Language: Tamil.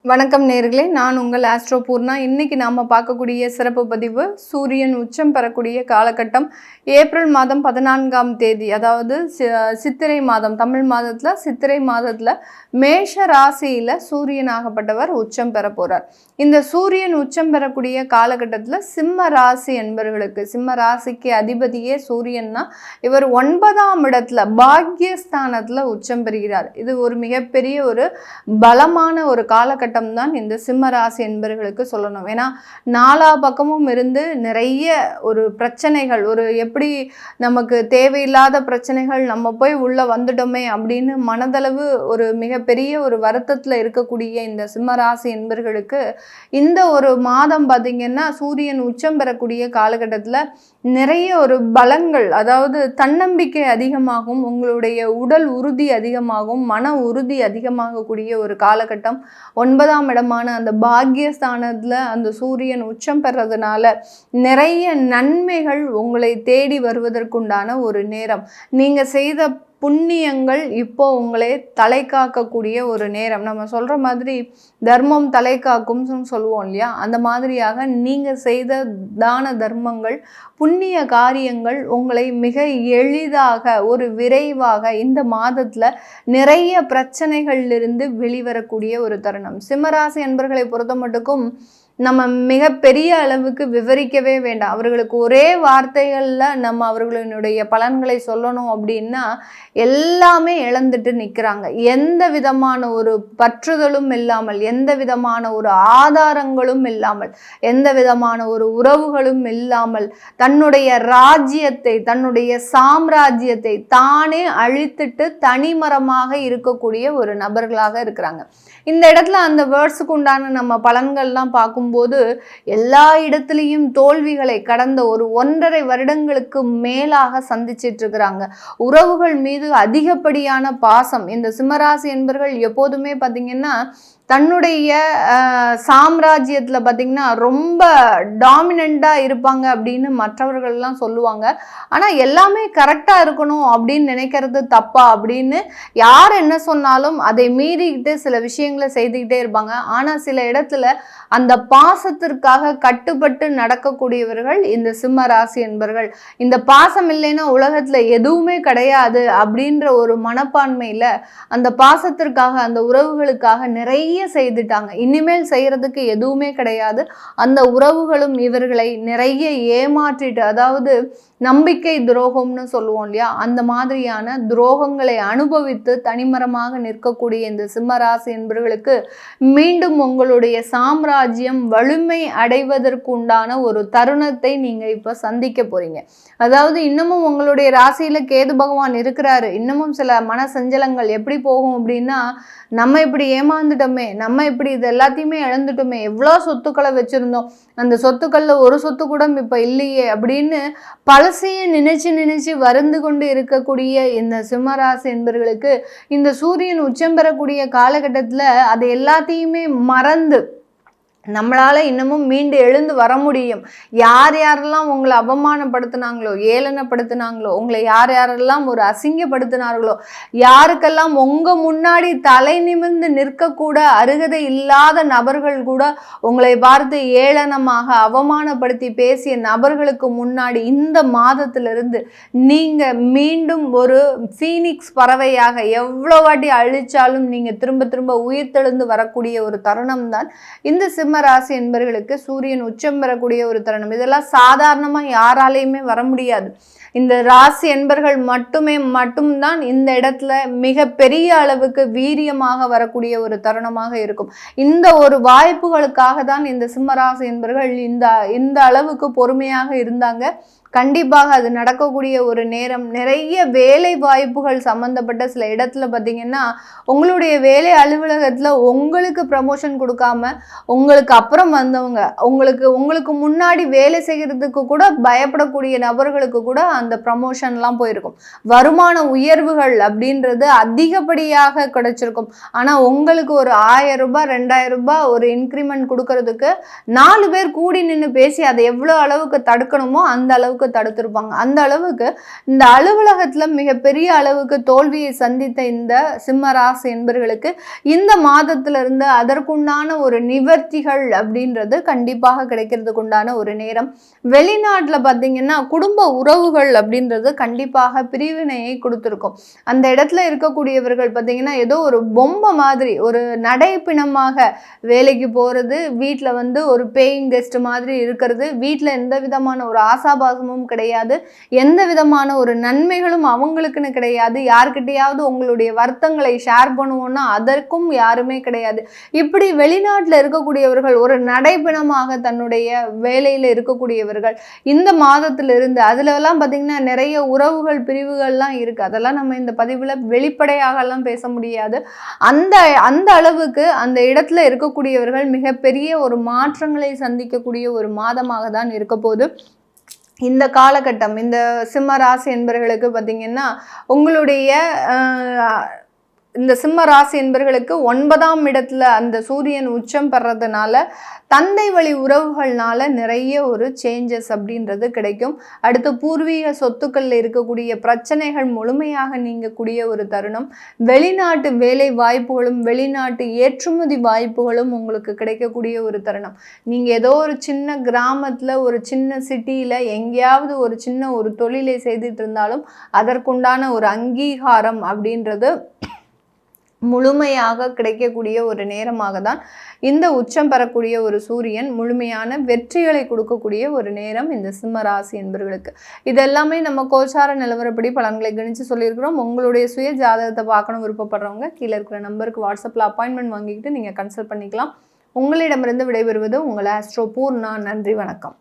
வணக்கம் நேயர்களே, நான் உங்கள் ஆஸ்ட்ரோ பூர்ணா. இன்னைக்கு நாம பார்க்கக்கூடிய சிறப்பு பதிவு சூரியன் உச்சம் பெறக்கூடிய காலகட்டம் ஏப்ரல் மாதம் 14ஆம் தேதி, அதாவது சித்திரை மாதம், தமிழ் மாதத்துல சித்திரை மாதத்துல மேஷ ராசியில சூரியன் ஆகப்பட்டவர் உச்சம் பெற போறார். இந்த சூரியன் உச்சம் பெறக்கூடிய காலகட்டத்துல சிம்ம ராசி என்பவர்களுக்கு, சிம்ம ராசிக்கு அதிபதியே சூரியன்னா இவர் 9ஆம் இடத்துல பாக்யஸ்தானத்துல உச்சம் பெறுகிறார். இது ஒரு மிகப்பெரிய ஒரு பலமான ஒரு காலகட்டம் தான் இந்த சிம்ம ராசி என்பவர்களுக்கு சொல்லணும். ஏன்னா நாலா பக்கமும் இருந்து நிறைய ஒரு பிரச்சனைகள், ஒரு எப்படி நமக்கு தேவையில்லாத பிரச்சனைகள், நம்ம போய் உள்ள வந்துட்டோமே அப்படின்னு மனதளவு ஒரு மிகப்பெரிய ஒரு வருத்தத்துல இருக்கக்கூடிய இந்த சிம்ம ராசி என்பவர்களுக்கு இந்த ஒரு மாதம் பார்த்தீங்கன்னா சூரியன் உச்சம் பெறக்கூடிய காலகட்டத்துல நிறைய ஒரு பலங்கள், அதாவது தன்னம்பிக்கை அதிகமாகும், உங்களுடைய உடல் உறுதி அதிகமாகும், மன உறுதி அதிகமாகக்கூடிய ஒரு காலகட்டம். 9ஆம் இடமான அந்த பாக்யஸ்தானத்துல அந்த சூரியன் உச்சம் பெறதுனால நிறைய நன்மைகள் உங்களை தேடி வருவதற்குண்டான ஒரு நேரம். நீங்க செய்த புண்ணியங்கள் இப்போ உங்களே தலை காக்கக்கூடிய ஒரு நேரம். நம்ம சொல்ற மாதிரி தர்மம் தலை காக்கும்னு சொல்லுவோம் இல்லையா, அந்த மாதிரியாக நீங்க செய்த தான தர்மங்கள், புண்ணிய காரியங்கள் உங்களை மிக எளிதாக ஒரு விரைவாக இந்த மாதத்துல நிறைய பிரச்சனைகளிலிருந்து வெளிவரக்கூடிய ஒரு தருணம். சிம்மராசி என்பர்களை பொறுத்த மட்டுக்கும் நம்ம மிகப்பெரிய அளவுக்கு விவரிக்கவே வேண்டாம். அவர்களுக்கு ஒரே வார்த்தைகளில் நம்ம அவர்களுடைய பலன்களை சொல்லணும் அப்படின்னா எல்லாமே இழந்துட்டு நிற்கிறாங்க. எந்த விதமான ஒரு பற்றுதலும் இல்லாமல், எந்த விதமான ஒரு ஆதாரங்களும் இல்லாமல், எந்த விதமான ஒரு உறவுகளும் இல்லாமல் தன்னுடைய ராஜ்யத்தை, தன்னுடைய சாம்ராஜ்யத்தை தானே அழித்துட்டு தனிமரமாக இருக்கக்கூடிய ஒரு நபர்களாக இருக்கிறாங்க. இந்த இடத்துல அந்த வேர்ட்ஸுக்கு உண்டான நம்ம பலன்கள்லாம் பார்க்கும்போது எல்லா இடத்துலையும் தோல்விகளை கடந்த ஒரு 1.5 வருடங்களுக்கு மேலாக சந்திச்சிட்டு இருக்கிறாங்க. உறவுகள் மீது அதிகப்படியான பாசம். இந்த சிம்மராசி என்பவர்கள் எப்போதுமே பார்த்தீங்கன்னா தன்னுடைய சாம்ராஜ்யத்தில் பார்த்தீங்கன்னா ரொம்ப டாமினண்ட்டாக இருப்பாங்க அப்படின்னு மற்றவர்கள்லாம் சொல்லுவாங்க. ஆனால் எல்லாமே கரெக்டாக இருக்கணும் அப்படின்னு நினைக்கிறது தப்பா அப்படின்னு யார் என்ன சொன்னாலும் அதை மீறிக்கிட்டு சில விஷயங்களை செய்துக்கிட்டே இருப்பாங்க. ஆனால் சில இடத்துல அந்த பாசத்திற்காக கட்டுப்பட்டு நடக்கக்கூடியவர்கள் இந்த சிம்ம ராசி என்பவர்கள். இந்த பாசம் இல்லைன்னா உலகத்தில் எதுவுமே கிடையாது அப்படின்ற ஒரு மனப்பான்மையில் அந்த பாசத்திற்காக, அந்த உறவுகளுக்காக நிறைய செய்துட்டாங்க. இனிமேல் செய்யறதுக்கு எதுவுமே கிடையாது. அந்த உறவுகளும் இவர்களை நிறைய ஏமாற்றிட்டு, அதாவது நம்பிக்கை துரோகம்னு சொல்லுவோம் இல்லையா, அந்த மாதிரியான துரோகங்களை அனுபவித்து தனிமரமாக நிற்கக்கூடிய இந்த சிம்மராசி என்பவர்களுக்கு மீண்டும் உங்களுடைய சாம்ராஜ்யம் வலிமை அடைவதற்கு உண்டான ஒரு தருணத்தை நீங்க இப்ப சந்திக்க போறீங்க. அதாவது இன்னமும் உங்களுடைய ராசியில கேது பகவான் இருக்கிறாரு. இன்னமும் சில மன சஞ்சலங்கள் எப்படி போகும் அப்படின்னா, நம்ம இப்படி ஏமாந்துட்டோமே, நம்ம இப்படி இது எல்லாத்தையுமே இழந்துட்டோமே, எவ்வளோ சொத்துக்களை வச்சிருந்தோம், அந்த சொத்துக்கள்ல ஒரு சொத்து கூட இப்ப இல்லையே அப்படின்னு பழசையே நினைச்சு வருந்து கொண்டு இருக்கக்கூடிய இந்த சிம்மராசி என்பவர்களுக்கு இந்த சூரியன் உச்சம் பெறக்கூடிய காலகட்டத்துல அதை எல்லாத்தையுமே மறந்து நம்மளால இன்னமும் மீண்டு எழுந்து வர முடியும். யார் யாரெல்லாம் உங்களை அவமானப்படுத்தினாங்களோ, ஏளனப்படுத்தினாங்களோ, உங்களை யார் யாரெல்லாம் ஒரு அசிங்கப்படுத்தினார்களோ, யாருக்கெல்லாம் உங்க முன்னாடி தலை நிமிர்ந்து நிற்கக்கூட அருகதை இல்லாத நபர்கள் கூட உங்களை பார்த்து ஏளனமாக அவமானப்படுத்தி பேசிய நபர்களுக்கு முன்னாடி இந்த மாதத்திலிருந்து நீங்க மீண்டும் ஒரு ஃபீனிக்ஸ் பறவையாக எவ்வளோ வாட்டி அழிச்சாலும் நீங்க திரும்ப திரும்ப உயிர்த்தெழுந்து வரக்கூடிய ஒரு தருணம் தான் இந்த ராசி என்பவர்களுக்கு சூரியன் உச்சம் பெறக்கூடிய ஒரு தருணம். இதெல்லாம் சாதாரணமா யாராலையுமே வர முடியாது. இந்த ராசி என்பர்கள் மட்டும்தான் இந்த இடத்துல மிக பெரிய அளவுக்கு வீரியமாக வரக்கூடிய ஒரு தருணமாக இருக்கும். இந்த ஒரு வாய்ப்புகளுக்காக தான் இந்த சிம்மராசி என்பர்கள் இந்த அளவுக்கு பொறுமையாக இருந்தாங்க. கண்டிப்பாக அது நடக்கக்கூடிய ஒரு நேரம். நிறைய வேலை வாய்ப்புகள் சம்பந்தப்பட்ட சில இடத்துல பார்த்தீங்கன்னா உங்களுடைய வேலை அலுவலகத்தில் உங்களுக்கு ப்ரமோஷன் கொடுக்காம, உங்களுக்கு உங்களுக்கு அப்புறம் வந்தவங்க, உங்களுக்கு முன்னாடி வேலை செய்கிறதுக்கு கூட பயப்படக்கூடிய நபர்களுக்கு கூட அந்த ப்ரமோஷன்லாம் போயிருக்கும். வருமான உயர்வுகள் அப்படின்றது அதிகப்படியாக கிடைச்சிருக்கும். ஆனா உங்களுக்கு ஒரு ரூ. 1000 ரூ. 2000 ஒரு இன்கிரிமெண்ட் கொடுக்கறதுக்கு 4 பேர் கூடி நின்று பேசி அதை எவ்வளவு அளவுக்கு தடுக்கணுமோ அந்த அளவுக்கு தடுத்திருப்பாங்க. அந்த அளவுக்கு இந்த அலுவலகத்துல மிகப்பெரிய அளவுக்கு தோல்வியை சந்தித்த இந்த சிம்ம ராசி என்பர்களுக்கு இந்த மாதத்துல இருந்து அதற்குண்டான ஒரு நிவர்த்திகள் அப்படின்றது கண்டிப்பாக கிடைக்கிறதுக்கு உண்டான ஒரு நேரம். வெளிநாட்டுல பாத்தீங்கன்னா குடும்ப உறவுகள் அப்படின்றது கண்டிப்பாக பிரிவினையை கொடுத்திருக்கும். அந்த இடத்துல இருக்கக்கூடியவர்கள் பாத்தீங்கன்னா ஏதோ ஒரு பொம்மை மாதிரி ஒரு நடைப்பிணமாக வேலைக்கு போறது, வீட்டுல வந்து ஒரு பேயிங் கெஸ்ட் மாதிரி இருக்கிறது, வீட்டுல எந்த விதமான ஒரு ஆசாபாசமும் கிடையாது, எந்த விதமான ஒரு நன்மைகளும் அவங்களுக்குன்னு கிடையாது, யார்கிட்டையாவது உங்களுடைய வருத்தங்களை ஷேர் பண்ணுவோம்னா அதற்கும் யாருமே கிடையாது. இப்படி வெளிநாட்டுல இருக்கக்கூடியவர்கள் ஒரு நடைப்பிணமாக தன்னுடைய வேலையில இருக்கக்கூடியவர்கள் இந்த மாதத்திலிருந்து அதுல எல்லாம் பாத்தீங்கன்னா நிறைய உறவுகள் பிரிவுகள்லாம் இருக்கு. அதெல்லாம் நம்ம இந்த பதிவுல வெளிப்படையாக எல்லாம் பேச முடியாது. அந்த அந்த அளவுக்கு அந்த இடத்துல இருக்கக்கூடியவர்கள் மிகப்பெரிய ஒரு மாற்றங்களை சந்திக்கக்கூடிய ஒரு மாதமாக தான் இருக்க போது. இந்த காலகட்டம் இந்த சிம்ம ராசி என்பவர்களுக்கு பார்த்தீங்கன்னா உங்களுடைய இந்த சிம்ம ராசி என்பவர்களுக்கு 9ஆம் இடத்துல அந்த சூரியன் உச்சம் பெறதுனால தந்தை வழி உறவுகள்னால நிறைய ஒரு சேஞ்சஸ் அப்படின்றது கிடைக்கும். அடுத்து பூர்வீக சொத்துக்களில் இருக்கக்கூடிய பிரச்சனைகள் முழுமையாக நீங்கக்கூடிய ஒரு தருணம். வெளிநாட்டு வேலை வாய்ப்புகளும் வெளிநாட்டு ஏற்றுமதி வாய்ப்புகளும் உங்களுக்கு கிடைக்கக்கூடிய ஒரு தருணம். நீங்கள் ஏதோ ஒரு சின்ன கிராமத்தில் ஒரு சின்ன சிட்டியில் எங்கேயாவது ஒரு சின்ன ஒரு தொழிலை செய்துட்டு இருந்தாலும் அதற்குண்டான ஒரு அங்கீகாரம் அப்படின்றது முழுமையாக கிடைக்கக்கூடிய ஒரு நேரமாக தான் இந்த உச்சம் பெறக்கூடிய ஒரு சூரியன் முழுமையான வெற்றிகளை கொடுக்கக்கூடிய ஒரு நேரம் இந்த சிம்ம ராசி என்பவர்களுக்கு. இதெல்லாமே நம்ம கோச்சார நிலவரப்படி பலன்களை கணிச்சு சொல்லியிருக்கிறோம். உங்களுடைய சுய ஜாதகத்தை பார்க்கணும் விருப்பப்படுறவங்க கீழே இருக்கிற நம்பருக்கு வாட்ஸ்அப்பில் அப்பாயின்மெண்ட் வாங்கிக்கிட்டு நீங்கள் கன்சல்ட் பண்ணிக்கலாம். உங்களிடமிருந்து விடைபெறுவது உங்கள் ஆஸ்ட்ரோ பூர்ணா. நன்றி, வணக்கம்.